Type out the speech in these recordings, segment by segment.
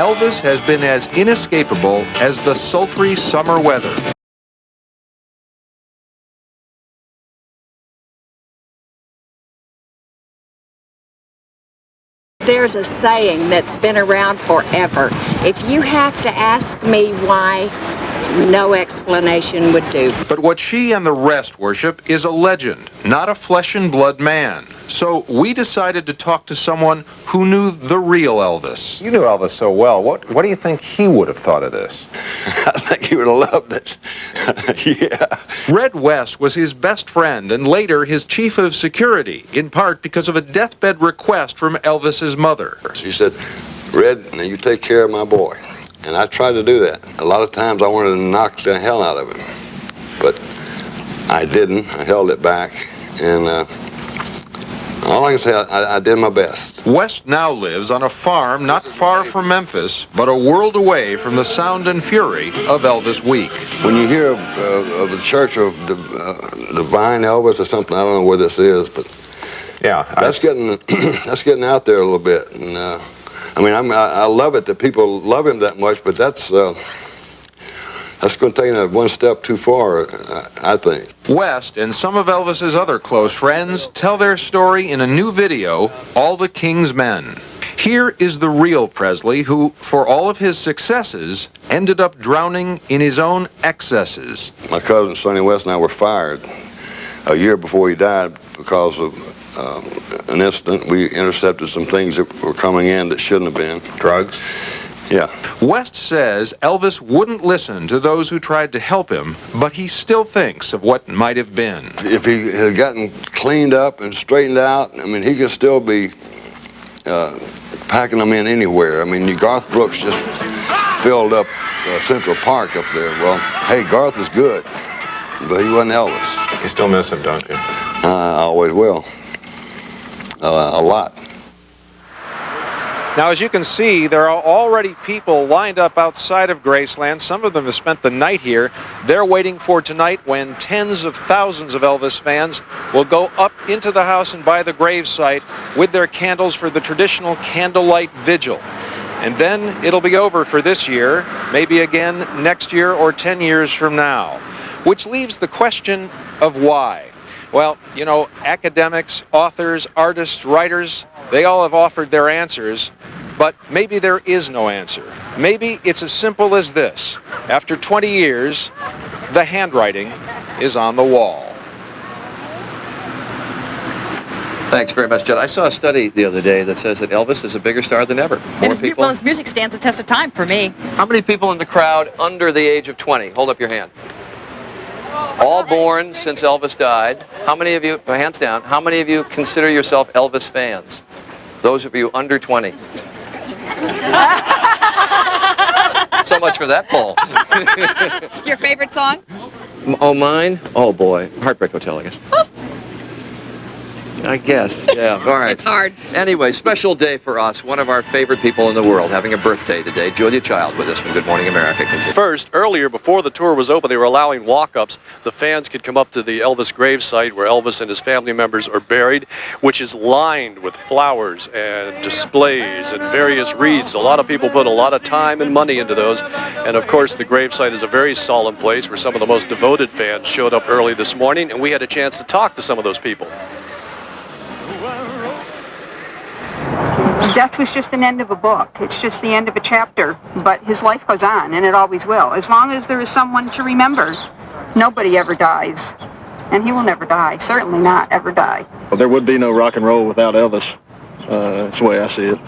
Elvis has been as inescapable as the sultry summer weather. There's a saying that's been around forever. If you have to ask me why, no explanation would do. But what she and the rest worship is a legend, not a flesh and blood man. So we decided to talk to someone who knew the real Elvis. You knew Elvis so well. What do you think he would have thought of this? I think he would have loved it. Yeah. Red West was his best friend and later his chief of security, in part because of a deathbed request from Elvis's mother. She said, "Red, now you take care of my boy." And I tried to do that. A lot of times I wanted to knock the hell out of him, but I didn't. I held it back, and all I can say, I did my best. West now lives on a farm not far from Memphis, but a world away from the sound and fury of Elvis Week. When you hear of the Church of Divine Elvis or something, I don't know where this is, but yeah, that's getting out there a little bit. And I mean, I love it that people love him that much, but that's going to take it one step too far, I think. West and some of Elvis's other close friends tell their story in a new video, All the King's Men. Here is the real Presley, who, for all of his successes, ended up drowning in his own excesses. My cousin Sonny West and I were fired a year before he died because of an incident. We intercepted some things that were coming in that shouldn't have been. Drugs? Yeah. West says Elvis wouldn't listen to those who tried to help him, but he still thinks of what might have been. If he had gotten cleaned up and straightened out, I mean, he could still be packing them in anywhere. I mean, Garth Brooks just filled up Central Park up there. Well, hey, Garth is good, but he wasn't Elvis. You still miss him, don't you? I always will. A lot. Now, as you can see, there are already people lined up outside of Graceland. Some of them have spent the night here. They're waiting for tonight when tens of thousands of Elvis fans will go up into the house and by the gravesite with their candles for the traditional Candlelight Vigil. And then it'll be over for this year, maybe again next year or 10 years from now. Which leaves the question of why. Well, you know, academics, authors, artists, writers, they all have offered their answers, but maybe there is no answer. Maybe it's as simple as this. After 20 years, the handwriting is on the wall. Thanks very much, Judd. I saw a study the other day that says that Elvis is a bigger star than ever. Well, his music stands the test of time for me. How many people in the crowd under the age of 20? Hold up your hand. All born since Elvis died. How many of you, hands down, how many of you consider yourself Elvis fans? Those of you under 20. So much for that poll. Your favorite song? Oh, mine? Oh, boy. Heartbreak Hotel, I guess. I guess, yeah. All right. It's hard. Anyway, special day for us. One of our favorite people in the world having a birthday today. Julia Child with us from Good Morning America. Continue. First, earlier, before the tour was open, they were allowing walk-ups. The fans could come up to the Elvis gravesite where Elvis and his family members are buried, which is lined with flowers and displays and various wreaths. A lot of people put a lot of time and money into those. And, of course, the gravesite is a very solemn place where some of the most devoted fans showed up early this morning, and we had a chance to talk to some of those people. Death was just an end of a book. It's just the end of a chapter. But his life goes on, and it always will. As long as there is someone to remember, nobody ever dies. And he will never die. Certainly not ever die. Well, there would be no rock and roll without Elvis. That's the way I see it.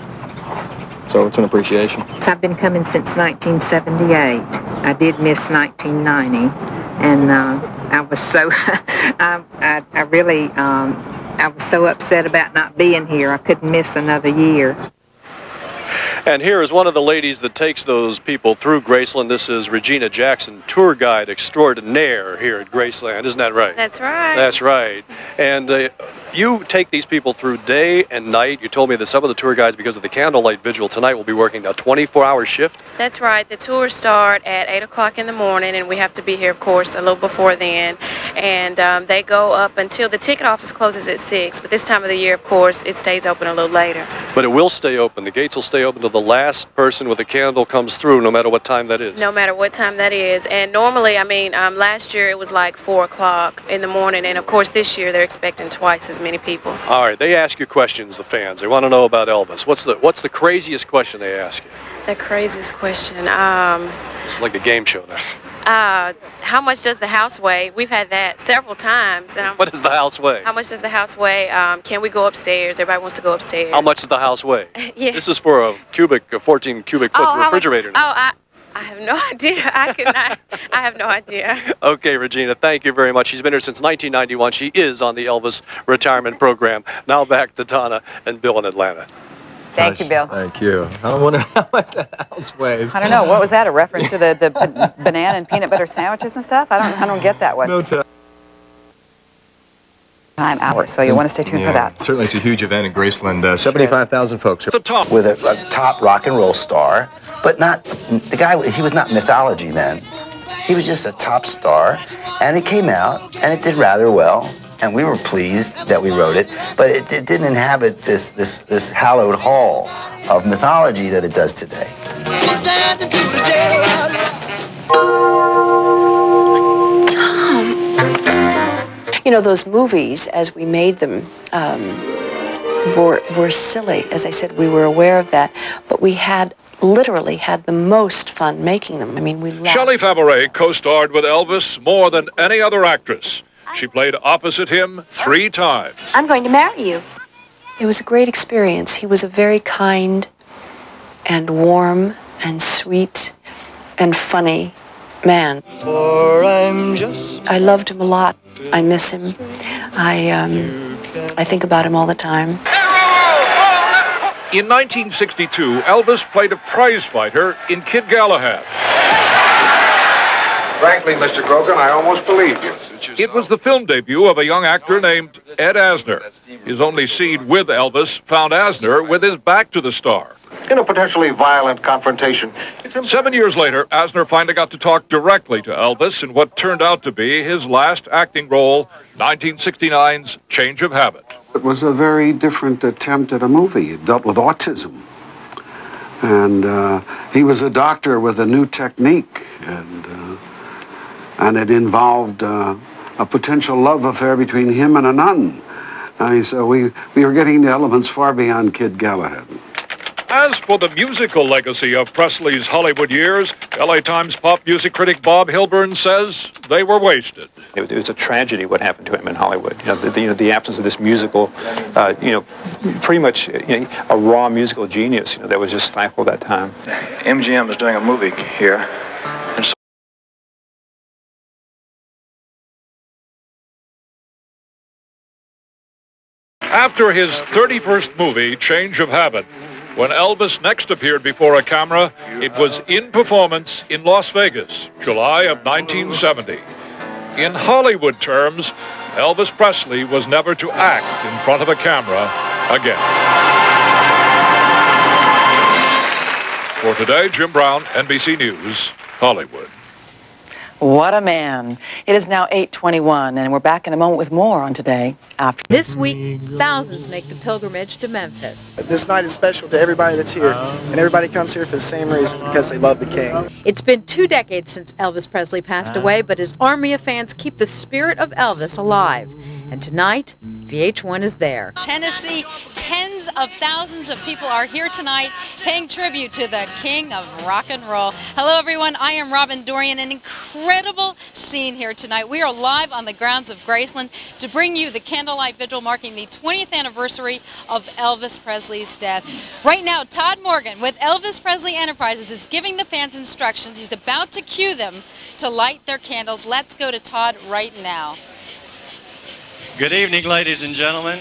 So it's an appreciation. I've been coming since 1978. I did miss 1990. And I was so, I was so upset about not being here. I couldn't miss another year. And here is one of the ladies that takes those people through Graceland. This is Regina Jackson, tour guide extraordinaire here at Graceland. Isn't that right? That's right. That's right. And you take these people through day and night. You told me that some of the tour guides, because of the Candlelight Vigil tonight, will be working a 24-hour shift. That's right. The tours start at 8 o'clock in the morning, and we have to be here, of course, a little before then. And they go up until the ticket office closes at 6. But this time of the year, of course, it stays open a little later. But it will stay open. The gates will stay open till the last person with a candle comes through, no matter what time that is. No matter what time that is. And normally, I mean, last year it was like 4 o'clock in the morning, and of course this year they're expecting twice as many people. All right, they ask you questions, the fans. They want to know about Elvis. What's the craziest question they ask you? The craziest question. It's like a game show now. How much does the house weigh? We've had that several times. And what does the house weigh? How much does the house weigh? Can we go upstairs? Everybody wants to go upstairs. How much does the house weigh? Yeah. This is for a 14 cubic foot refrigerator. I have no idea. I have no idea. Okay, Regina, thank you very much. She's been here since 1991. She is on the Elvis retirement program. Now back to Donna and Bill in Atlanta. Thank you, Bill. Thank you. I wonder how much the house weighs. I don't know. What was that? A reference to the banana and peanut butter sandwiches and stuff? I don't get that one. No time. Hour, so you want to stay tuned for that. Certainly, it's a huge event in Graceland. 75,000 folks. At the top. With a top rock and roll star, but not the guy. He was not mythology then. He was just a top star, and it came out and it did rather well. And we were pleased that we wrote it, but it didn't inhabit this hallowed hall of mythology that it does today. You know, those movies, as we made them, were silly. As I said, we were aware of that, but we literally had the most fun making them. I mean, we laughed. Shelley Fabares co-starred with Elvis more than any other actress. She played opposite him 3 times. I'm going to marry you. It was a great experience. He was a very kind and warm and sweet and funny man. I loved him a lot. I miss him. I think about him all the time. In 1962, Elvis played a prize fighter in Kid Galahad. Frankly, Mr. Grogan, I almost believed you. It was the film debut of a young actor named Ed Asner. His only scene with Elvis found Asner with his back to the star. In a potentially violent confrontation. 7 years later, Asner finally got to talk directly to Elvis in what turned out to be his last acting role, 1969's Change of Habit. It was a very different attempt at a movie. It dealt with autism. And he was a doctor with a new technique. And it involved a potential love affair between him and a nun. And so we were getting the elements far beyond Kid Galahad. As for the musical legacy of Presley's Hollywood years, LA Times pop music critic Bob Hilburn says they were wasted. It was a tragedy what happened to him in Hollywood. The absence of this musical, pretty much a raw musical genius, that was just stifled at that time. MGM is doing a movie here. After his 31st movie, Change of Habit, when Elvis next appeared before a camera, it was in performance in Las Vegas, July of 1970. In Hollywood terms, Elvis Presley was never to act in front of a camera again. For today, Jim Brown, NBC News, Hollywood. What a man. It is now 8:21, and we're back in a moment with more on Today After. This week, thousands make the pilgrimage to Memphis. This night is special to everybody that's here, and everybody comes here for the same reason, because they love the King. It's been 2 decades since Elvis Presley passed away, but his army of fans keep the spirit of Elvis alive. And tonight, VH1 is there. Tennessee, tens of thousands of people are here tonight paying tribute to the king of rock and roll. Hello, everyone. I am Robin Dorian. An incredible scene here tonight. We are live on the grounds of Graceland to bring you the Candlelight Vigil marking the 20th anniversary of Elvis Presley's death. Right now, Todd Morgan with Elvis Presley Enterprises is giving the fans instructions. He's about to cue them to light their candles. Let's go to Todd right now. Good evening, ladies and gentlemen.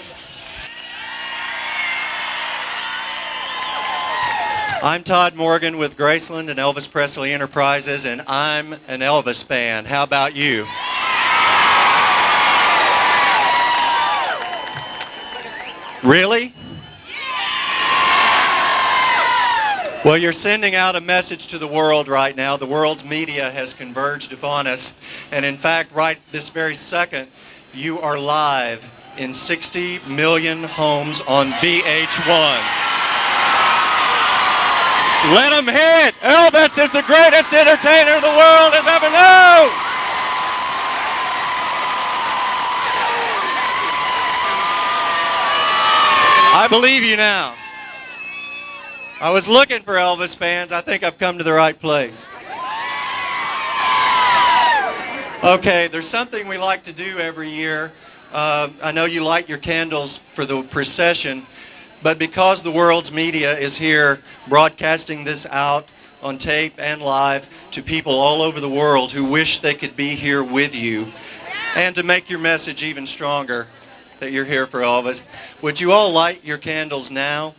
I'm Todd Morgan with Graceland and Elvis Presley Enterprises, and I'm an Elvis fan. How about you? Really? Well, you're sending out a message to the world right now. The world's media has converged upon us, and in fact, right this very second, you are live in 60 million homes on VH1. Let him hit. Elvis is the greatest entertainer the world has ever known. I believe you now. I was looking for Elvis fans. I think I've come to the right place. Okay, there's something we like to do every year. I know you light your candles for the procession, but because the world's media is here broadcasting this out on tape and live to people all over the world who wish they could be here with you, and to make your message even stronger that you're here for Elvis, would you all light your candles now?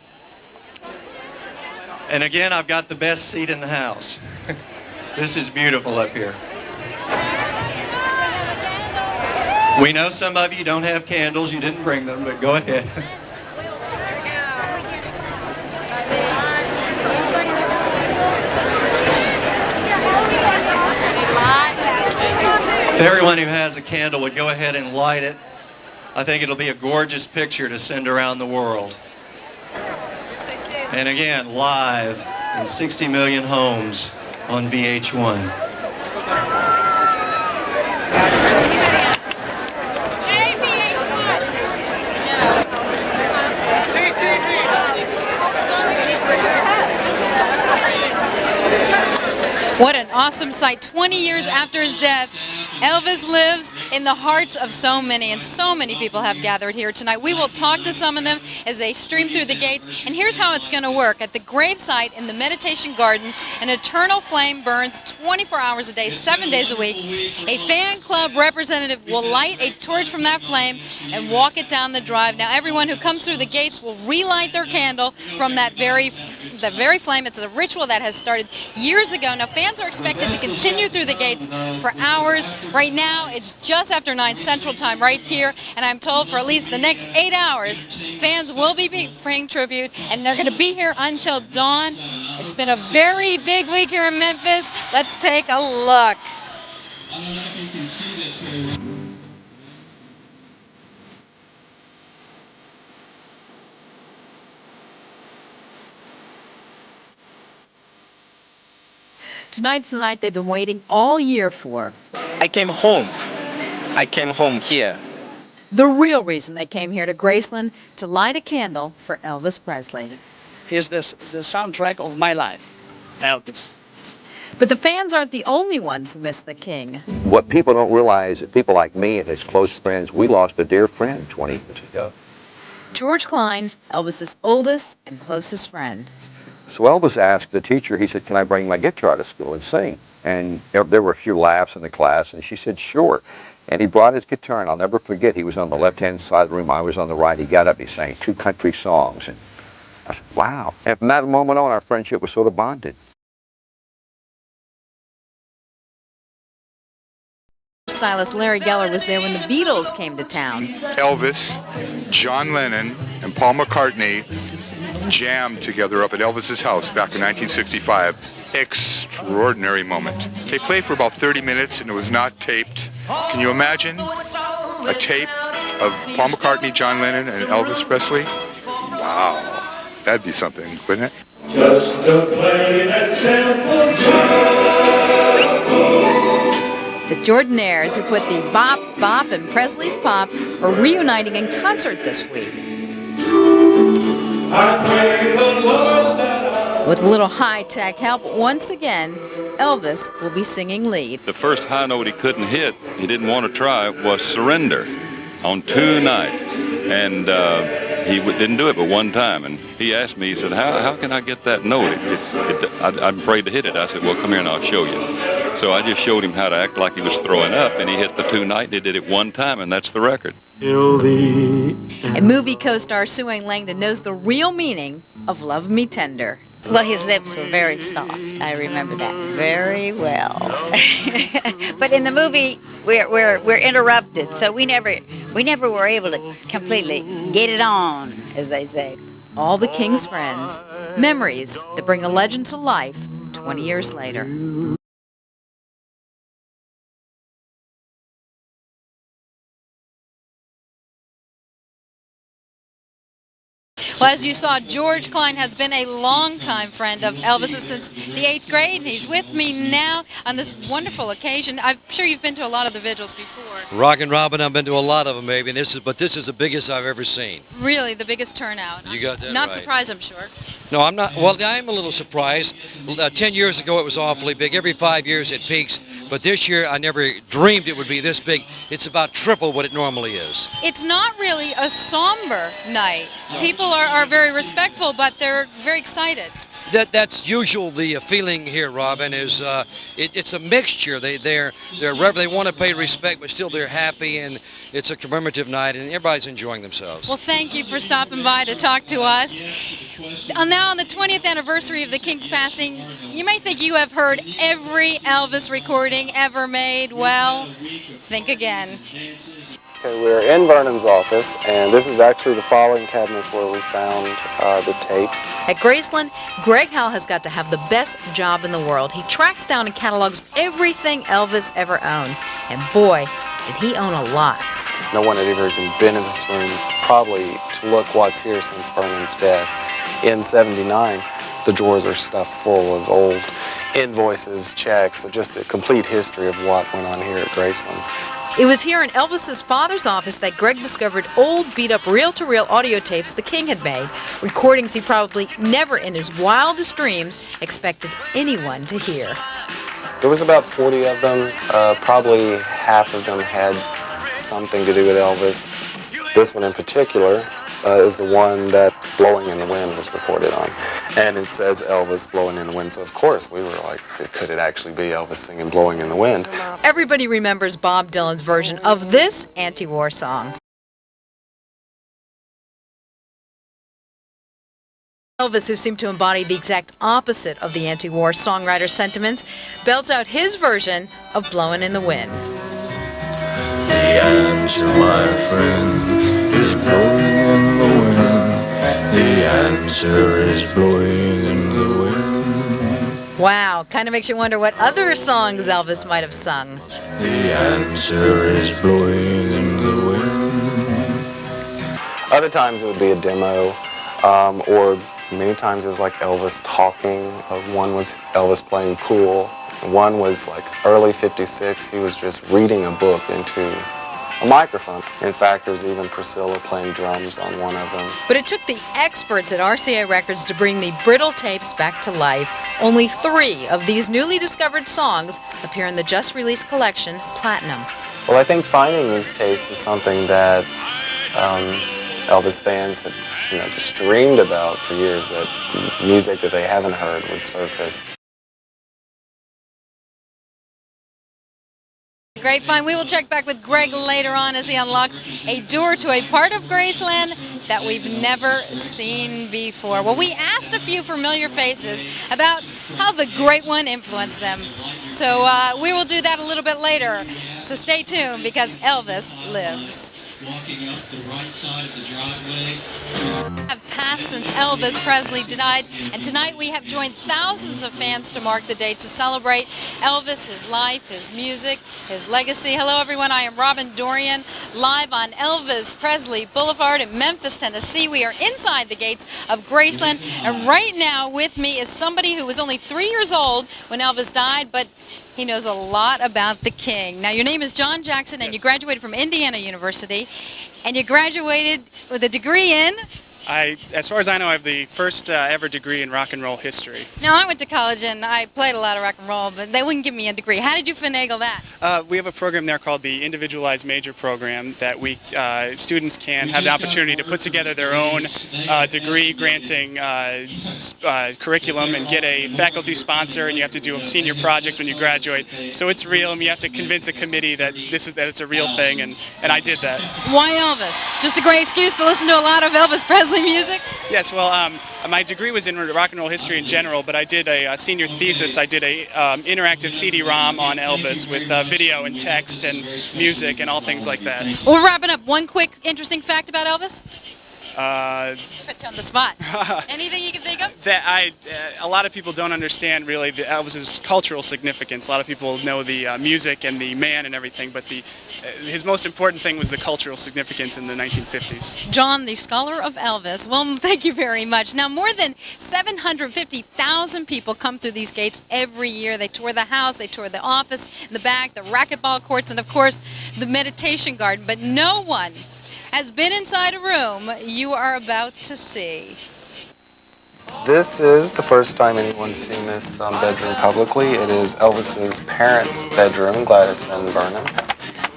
And again, I've got the best seat in the house. This is beautiful up here. We know some of you don't have candles, you didn't bring them, but go ahead. If everyone who has a candle would go ahead and light it, I think it'll be a gorgeous picture to send around the world. And again, live in 60 million homes on VH1. What an awesome sight. 20 years after his death, Elvis lives in the hearts of so many, and so many people have gathered here tonight. We will talk to some of them as they stream through the gates, and here's how it's going to work. At the gravesite in the Meditation Garden, an eternal flame burns 24 hours a day, 7 days a week. A fan club representative will light a torch from that flame and walk it down the drive. Now, everyone who comes through the gates will relight their candle from that very flame. It's a ritual that has started years ago. Now, fans are expected to continue through the gates for hours. Right now, it's just after 9 Central Time right here, and I'm told for at least the next 8 hours, fans will be paying tribute, and they're going to be here until dawn. It's been a very big week here in Memphis. Let's take a look. Tonight's the night they've been waiting all year for. I came home. I came home here. The real reason they came here to Graceland to light a candle for Elvis Presley. He's the soundtrack of my life, Elvis. But the fans aren't the only ones who miss the king. What people don't realize is people like me and his close friends, we lost a dear friend 20 years ago. George Klein, Elvis's oldest and closest friend. So Elvis asked the teacher, he said, can I bring my guitar to school and sing? And there were a few laughs in the class, and she said, sure. And he brought his guitar, and I'll never forget, he was on the left-hand side of the room, I was on the right. He got up, he sang 2 country songs. And I said, wow. And from that moment on, our friendship was sort of bonded. Stylist Larry Geller was there when the Beatles came to town. Elvis, John Lennon, and Paul McCartney jammed together up at Elvis's house back in 1965. Extraordinary moment. They played for about 30 minutes and it was not taped. Can you imagine a tape of Paul McCartney, John Lennon, and Elvis Presley? Wow, that'd be something, wouldn't it? Just a plain and simple joke. The Jordanaires, who put the Bop, Bop, and Presley's Pop, are reuniting in concert this week. With a little high-tech help, once again, Elvis will be singing lead. The first high note he couldn't hit, he didn't want to try, was Surrender on 2 nights. And he didn't do it but one time. And he asked me, he said, how can I get that note? I'm afraid to hit it. I said, well, come here and I'll show you. So I just showed him how to act like he was throwing up, and he hit the 2 night. He did it one time, and that's the record. And movie co-star Sue Ann Langdon knows the real meaning of Love Me Tender. Well, his lips were very soft. I remember that very well. But in the movie, we're interrupted, so we never were able to completely get it on, as they say. All the King's friends, memories that bring a legend to life 20 years later. Well, as you saw, George Klein has been a longtime friend of Elvis's since the 8th grade, and he's with me now on this wonderful occasion. I'm sure you've been to a lot of the vigils before. Rockin' Robin, I've been to a lot of them, maybe, and this is the biggest I've ever seen. Really, the biggest turnout. You got that Not right. surprised, I'm sure. No, I'm not. Well, I am a little surprised. 10 years ago, it was awfully big. Every 5 years, it peaks. But this year, I never dreamed it would be this big. It's about triple what it normally is. It's not really a somber night. People are very respectful, but they're very excited. That's usual. The feeling here, Robin, is it's a mixture. They want to pay respect, but still they're happy, and it's a commemorative night, and everybody's enjoying themselves. Well, thank you for stopping by to talk to us. Now, on the 20th anniversary of the King's passing, you may think you have heard every Elvis recording ever made. Well, think again. Okay, we're in Vernon's office, and this is actually the filing cabinets where we found the tapes. At Graceland, Greg Howell has got to have the best job in the world. He tracks down and catalogs everything Elvis ever owned. And boy, did he own a lot. No one had ever even been in this room, probably to look what's here since Vernon's death. In '79, the drawers are stuffed full of old invoices, checks, just a complete history of what went on here at Graceland. It was here in Elvis's father's office that Greg discovered old, beat-up reel-to-reel audio tapes the King had made, recordings he probably never in his wildest dreams expected anyone to hear. There was about 40 of them. Probably half of them had something to do with Elvis. This one in particular is the one that Blowing in the Wind was recorded on. And it says Elvis blowing in the wind. So, of course, we were like, could it actually be Elvis singing Blowing in the Wind? Everybody remembers Bob Dylan's version of this anti-war song. Elvis, who seemed to embody the exact opposite of the anti-war songwriter's sentiments, belts out his version of Blowing in the Wind. The answer, my friend, is blowing in the wind. The answer is blowing in the wind. Wow, kind of makes you wonder what other songs Elvis might have sung. The answer is blowing in the wind. Other times it would be a demo, or many times it was like Elvis talking. One was Elvis playing pool. One was like early '56, he was just reading a book into a microphone. In fact, there's even Priscilla playing drums on one of them. But it took the experts at RCA Records to bring the brittle tapes back to life. Only 3 of these newly discovered songs appear in the just-released collection, Platinum. Well, I think finding these tapes is something that Elvis fans had just dreamed about for years, that music that they haven't heard would surface. Great find. We will check back with Greg later on as he unlocks a door to a part of Graceland that we've never seen before. Well, we asked a few familiar faces about how the Great One influenced them. So we will do that a little bit later. So stay tuned because Elvis lives. Walking up the right side of the driveway. Have passed since Elvis Presley died, and tonight we have joined thousands of fans to mark the day to celebrate Elvis, his life, his music, his legacy. Hello everyone, I am Robin Dorian, live on Elvis Presley Boulevard in Memphis, Tennessee. We are inside the gates of Graceland, and right now with me is somebody who was only 3 years old when Elvis died, but he knows a lot about the King. Now, your name is John Jackson, and you graduated from Indiana University, and you graduated with a degree in? As far as I know, I have the first ever degree in rock and roll history. Now, I went to college and I played a lot of rock and roll, but they wouldn't give me a degree. How did you finagle that? We have a program there called the Individualized Major Program that students can have the opportunity to put together their own degree-granting curriculum and get a faculty sponsor, and you have to do a senior project when you graduate. So it's real, and you have to convince a committee that it's a real thing, and I did that. Why Elvis? Just a great excuse to listen to a lot of Elvis Presley music? Yes, well, my degree was in rock and roll history in general, but I did a senior thesis. I did a interactive CD-ROM on Elvis with video and text and music and all things like that. Well, we're wrapping up. One quick interesting fact about Elvis? Put you on the spot. Anything you can think of? A lot of people don't understand really Elvis's cultural significance. A lot of people know the music and the man and everything, but his most important thing was the cultural significance in the 1950s. John, the scholar of Elvis. Well, thank you very much. Now, more than 750,000 people come through these gates every year. They tour the house, they tour the office, the back, the racquetball courts, and of course, the meditation garden. But no one has been inside a room you are about to see. This is the first time anyone's seen this bedroom publicly. It is Elvis's parents' bedroom, Gladys and Vernon.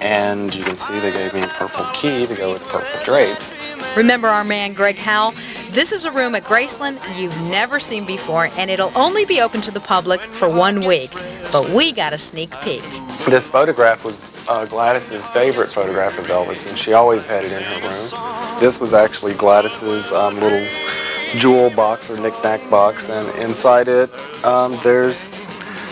And you can see they gave me a purple key to go with purple drapes. Remember our man Greg Howell? This is a room at Graceland you've never seen before, and it'll only be open to the public for 1 week. But we got a sneak peek. This photograph was Gladys's favorite photograph of Elvis, and she always had it in her room. This was actually Gladys's little jewel box or knick-knack box, and inside it there's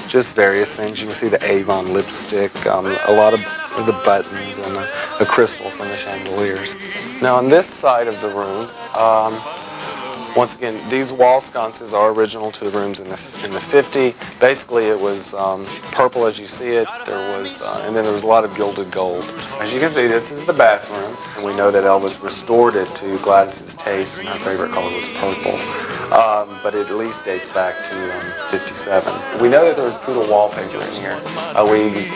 just various things. You can see the Avon lipstick, a lot of the buttons, and a crystal from the chandeliers. Now on this side of the room, once again, these wall sconces are original to the rooms in the 50s. Basically, it was purple as you see it. There was, and then there was a lot of gilded gold. As you can see, this is the bathroom, and we know that Elvis restored it to Gladys's taste, and her favorite color was purple. But it at least dates back to 57. We know that there was poodle wallpaper in here. We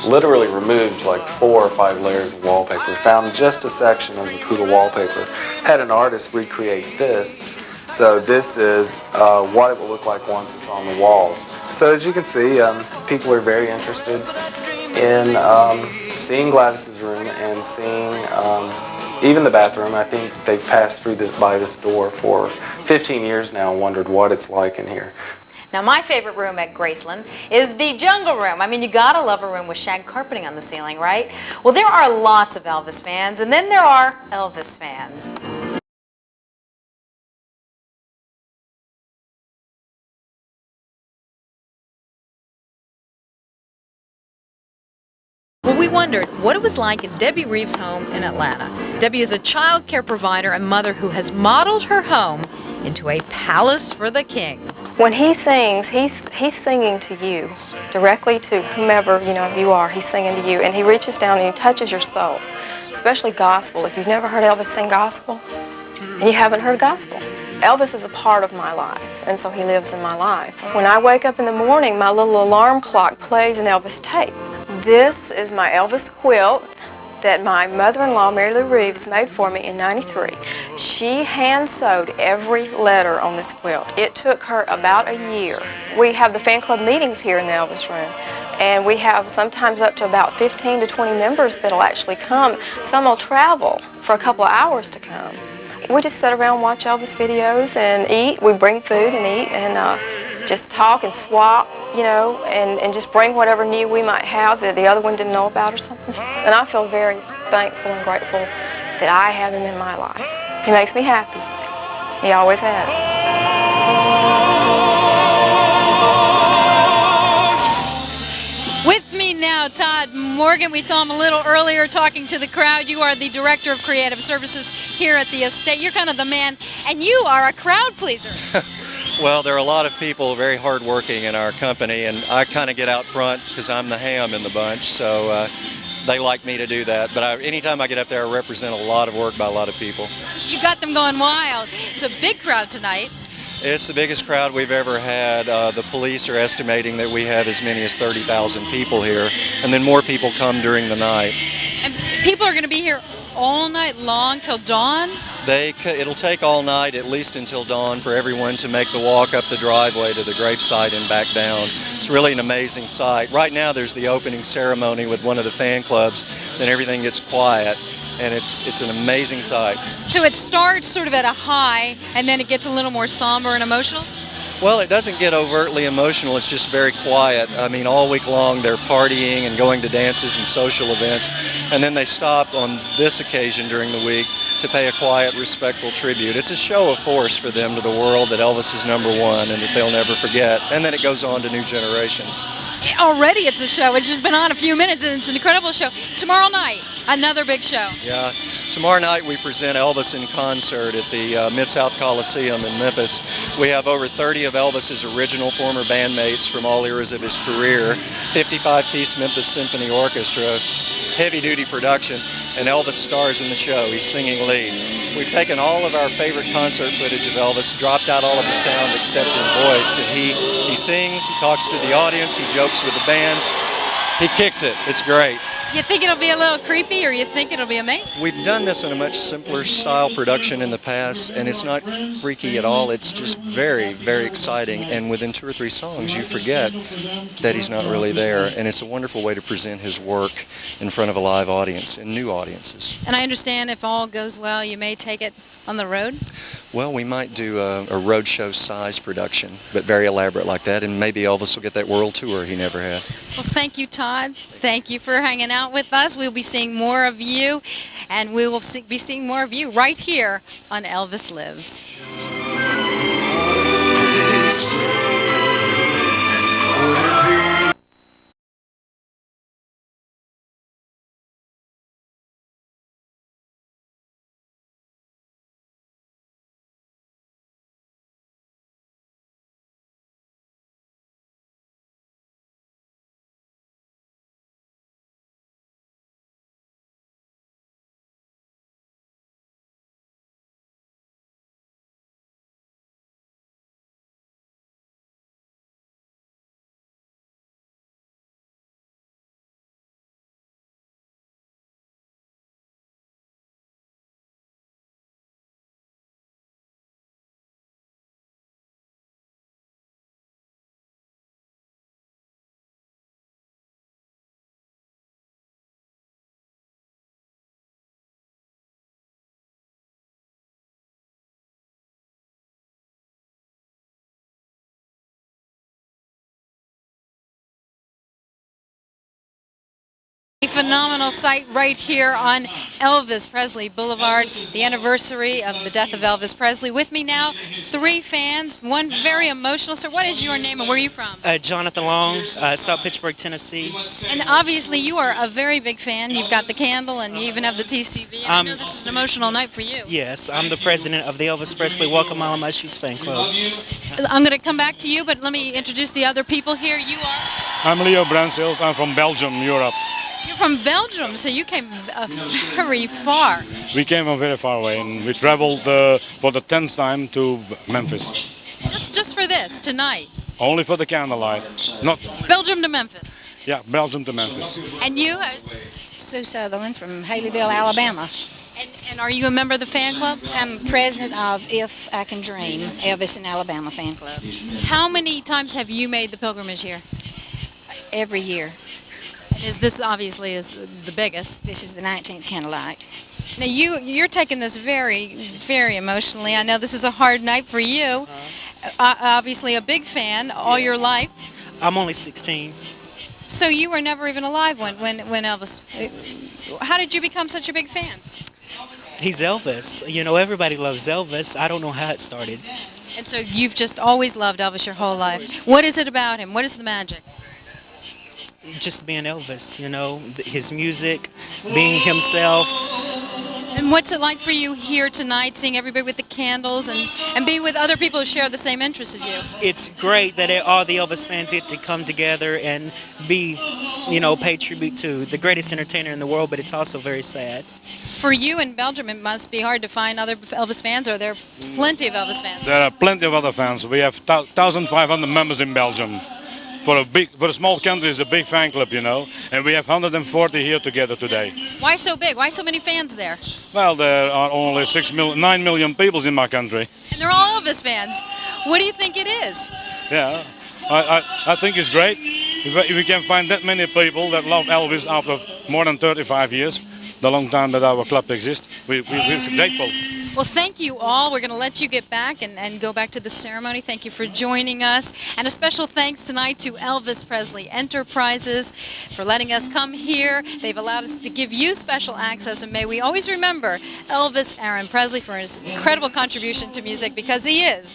literally removed like 4 or 5 layers of wallpaper. Found just a section of the poodle wallpaper. Had an artist recreate this. So this is what it will look like once it's on the walls. So as you can see, people are very interested in seeing Gladys's room and seeing even the bathroom. I think they've passed through by this door for 15 years now and wondered what it's like in here. Now, my favorite room at Graceland is the jungle room. I mean, you gotta love a room with shag carpeting on the ceiling, right? Well, there are lots of Elvis fans, and then there are Elvis fans. Well, we wondered what it was like in Debbie Reeves' home in Atlanta. Debbie is a child care provider and mother who has modeled her home into a palace for the king. When he sings, he's singing to you, directly to whomever you are. He's singing to you, and he reaches down and he touches your soul, especially gospel. If you've never heard Elvis sing gospel, and you haven't heard gospel, Elvis is a part of my life, and so he lives in my life. When I wake up in the morning, my little alarm clock plays an Elvis tape. This is my Elvis quilt that my mother-in-law, Mary Lou Reeves, made for me in '93. She hand-sewed every letter on this quilt. It took her about a year. We have the fan club meetings here in the Elvis room, and we have sometimes up to about 15 to 20 members that'll actually come. Some will travel for a couple of hours to come. We just sit around and watch Elvis videos and eat. We bring food and eat and just talk and swap, and just bring whatever new we might have that the other one didn't know about or something. And I feel very thankful and grateful that I have him in my life. He makes me happy. He always has. With me now, Todd Morgan. We saw him a little earlier talking to the crowd. You are the Director of Creative Services here at the estate. You're kind of the man, and you are a crowd pleaser. Well, there are a lot of people very hardworking in our company, and I kind of get out front because I'm the ham in the bunch, so they like me to do that. But anytime I get up there, I represent a lot of work by a lot of people. You got them going wild. It's a big crowd tonight. It's the biggest crowd we've ever had. The police are estimating that we have as many as 30,000 people here, and then more people come during the night. And people are going to be here all night long till dawn? It'll take all night, at least until dawn, for everyone to make the walk up the driveway to the gravesite and back down. It's really an amazing sight. Right now there's the opening ceremony with one of the fan clubs, then everything gets quiet, and it's an amazing sight. So it starts sort of at a high, and then it gets a little more somber and emotional? Well, it doesn't get overtly emotional, it's just very quiet. I mean, all week long they're partying and going to dances and social events, and then they stop on this occasion during the week to pay a quiet, respectful tribute. It's a show of force for them to the world that Elvis is #1 and that they'll never forget, and then it goes on to new generations. Already it's a show. It's just been on a few minutes, and it's an incredible show. Tomorrow night, another big show. Yeah, Tomorrow night we present Elvis in concert at the Mid-South Coliseum in Memphis. We have over 30 of Elvis's original former bandmates from all eras of his career, 55-piece Memphis Symphony Orchestra, heavy-duty production, and Elvis stars in the show. He's singing lead. We've taken all of our favorite concert footage of Elvis, dropped out all of the sound except his voice, and he sings, he talks to the audience, he jokes with the band. He kicks it. It's great. You think it'll be a little creepy, or you think it'll be amazing? We've done this in a much simpler style production in the past, and it's not freaky at all. It's just very, very exciting, and within 2 or 3 songs you forget that he's not really there, and it's a wonderful way to present his work in front of a live audience and new audiences. And I understand if all goes well, you may take it on the road? Well, we might do a roadshow size production, but very elaborate like that, and maybe Elvis will get that world tour he never had. Well, thank you, Todd. Thank you for hanging out with us. We'll be seeing more of you, and we will be seeing more of you right here on Elvis Lives. A phenomenal sight right here on Elvis Presley Boulevard, the anniversary of the death of Elvis Presley. With me now, 3 fans, one very emotional. Sir, what is your name and where are you from? Jonathan Long, South Pittsburgh, Tennessee. And obviously you are a very big fan. You've got the candle and you even have the TCB. And I know this is an emotional night for you. Yes, I'm the president of the Elvis Presley Welcome All of My Shoes fan club. I'm going to come back to you, but let me introduce the other people here. You are? I'm Leo Bransels. I'm from Belgium, Europe. You're from Belgium, so you came very far. We came from very far away, and we traveled for the 10th time to Memphis. Just for this, tonight? Only for the candlelight. Not Belgium to Memphis? Yeah, Belgium to Memphis. And you? Sue Sutherland from Haleyville, Alabama. And are you a member of the fan club? I'm president of If I Can Dream, Elvis in Alabama fan club. How many times have you made the pilgrimage here? Every year. Is this obviously is the biggest? This is the 19th Candlelight. Now you're taking this very, very emotionally. I know this is a hard night for you. Obviously a big fan all your life. I'm only 16. So you were never even alive when Elvis. How did you become such a big fan? He's Elvis. You know, everybody loves Elvis. I don't know how it started. And so you've just always loved Elvis your whole life. What is it about him? What is the magic? Just being Elvis, you know, his music, being himself. And what's it like for you here tonight, seeing everybody with the candles and being with other people who share the same interests as you? It's great that all the Elvis fans get to come together and be, you know, pay tribute to the greatest entertainer in the world, but it's also very sad. For you in Belgium, it must be hard to find other Elvis fans, or there are plenty of Elvis fans? There are plenty of other fans. We have 1,500 members in Belgium. For a small country, it's a big fan club, you know, and we have 140 here together today. Why so big? Why so many fans there? Well, there are only 9 million people in my country. And they're all Elvis fans. What do you think it is? Yeah, I think it's great. If we can find that many people that love Elvis after more than 35 years, the long time that our club exists, we're grateful. Well, thank you all. We're going to let you get back and go back to the ceremony. Thank you for joining us. And a special thanks tonight to Elvis Presley Enterprises for letting us come here. They've allowed us to give you special access, and may we always remember Elvis Aaron Presley for his incredible contribution to music, because he is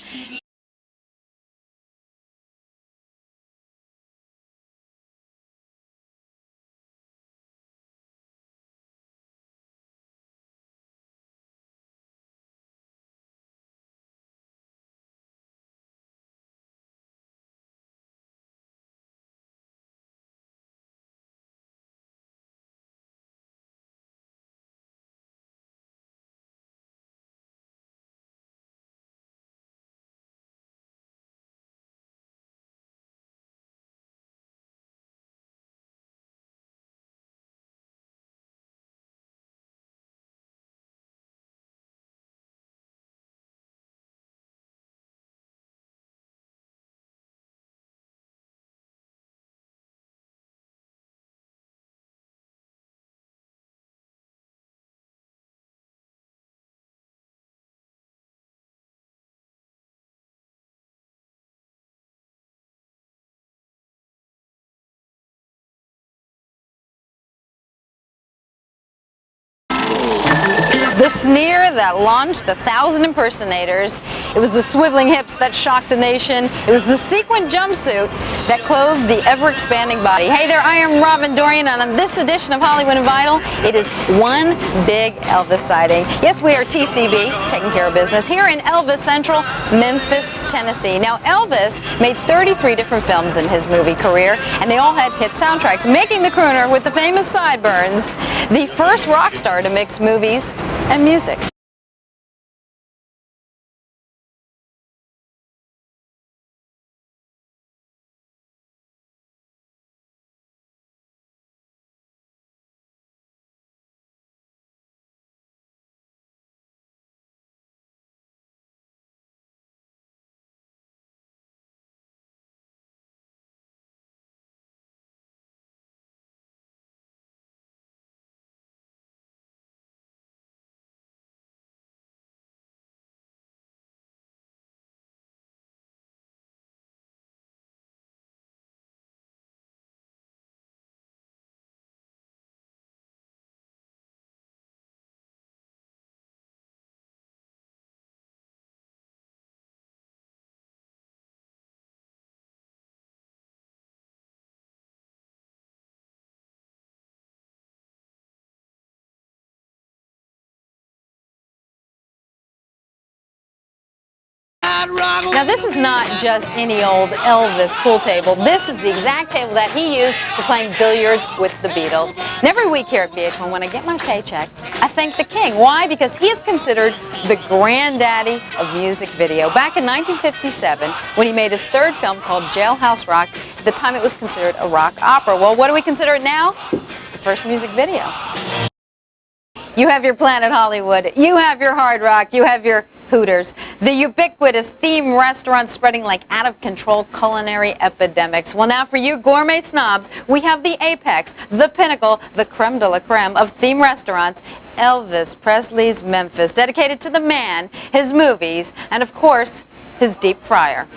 sneer that launched 1,000 impersonators. It was the swiveling hips that shocked the nation. It was the sequin jumpsuit that clothed the ever-expanding body. Hey there, I am Robin Dorian, and on this edition of Hollywood and Vital, it is one big Elvis sighting. Yes, we are TCB, taking care of business, here in Elvis Central, Memphis, Tennessee. Now, Elvis made 33 different films in his movie career, and they all had hit soundtracks, making the crooner with the famous sideburns the first rock star to mix movies and music. Now, this is not just any old Elvis pool table. This is the exact table that he used for playing billiards with the Beatles. And every week here at VH1, when I get my paycheck, I thank the King. Why? Because he is considered the granddaddy of music video. Back in 1957, when he made his third film called Jailhouse Rock, at the time it was considered a rock opera. Well, what do we consider it now? The first music video. You have your Planet Hollywood, you have your Hard Rock, you have your Hooters, the ubiquitous theme restaurants spreading like out-of-control culinary epidemics. Well, now for you gourmet snobs, we have the apex, the pinnacle, the creme de la creme of theme restaurants, Elvis Presley's Memphis, dedicated to the man, his movies, and of course, his deep fryer.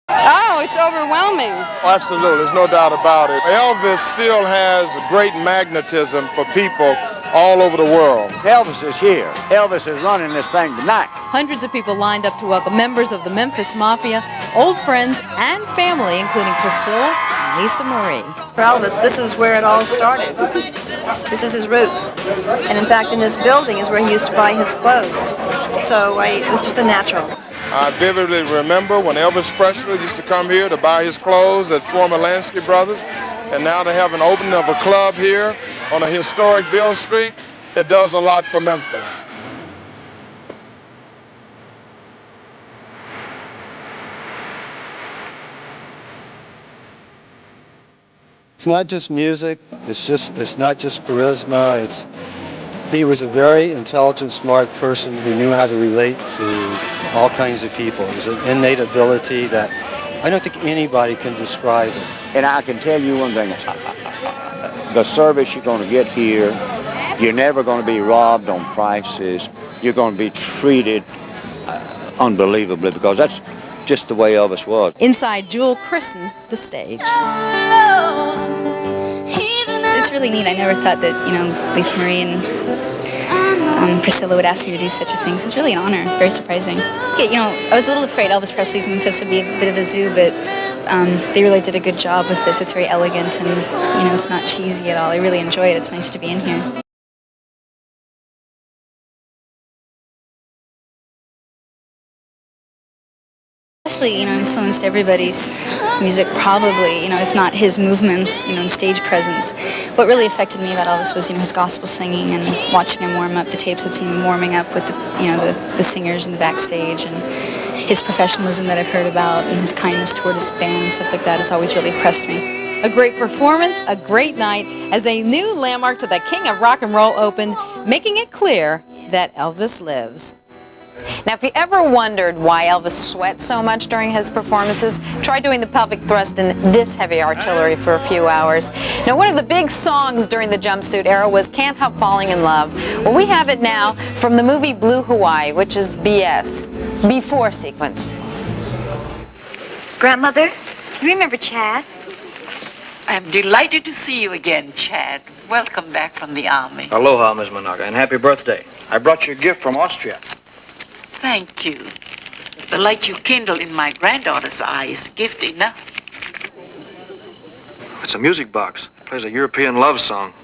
Oh, it's overwhelming. Absolutely, there's no doubt about it. Elvis still has a great magnetism for people all over the world. Elvis is here. Elvis is running this thing tonight. Hundreds of people lined up to welcome members of the Memphis Mafia, old friends and family, including Priscilla and Lisa Marie. For Elvis, this is where it all started. This is his roots. And in fact, in this building is where he used to buy his clothes. So it was just a natural. I vividly remember when Elvis Presley used to come here to buy his clothes at former Lansky Brothers, and now to have an opening of a club here on a historic Bill Street, it does a lot for Memphis. It's not just music, it's not just charisma, he was a very intelligent, smart person who knew how to relate to all kinds of people. It was an innate ability that I don't think anybody can describe it. And I can tell you one thing, the service you're going to get here, you're never going to be robbed on prices. You're going to be treated unbelievably, because that's just the way Elvis was. Inside, Jewel christened the stage. It's really neat. I never thought that, Lisa Marie and Priscilla would ask me to do such a thing. So it's really an honor. Very surprising. I was a little afraid Elvis Presley's Memphis would be a bit of a zoo, but they really did a good job with this. It's very elegant and, it's not cheesy at all. I really enjoy it. It's nice to be in here. Presley, influenced everybody's music probably, if not his movements, and stage presence. What really affected me about Elvis was, his gospel singing and watching him warm up, the tapes that seen him warming up with the singers in the backstage, and his professionalism that I've heard about, and his kindness toward his band and stuff like that has always really impressed me. A great performance, a great night, as a new landmark to the King of Rock and Roll opened, making it clear that Elvis lives. Now, if you ever wondered why Elvis sweat so much during his performances, try doing the pelvic thrust in this heavy artillery for a few hours. Now, one of the big songs during the jumpsuit era was Can't Help Falling in Love. Well, we have it now from the movie Blue Hawaii, which is BS, before sequence. Grandmother, you remember Chad? I'm delighted to see you again, Chad. Welcome back from the Army. Aloha, Ms. Managa, and happy birthday. I brought you a gift from Austria. Thank you. The light you kindle in my granddaughter's eye is gift enough. It's a music box. It plays a European love song.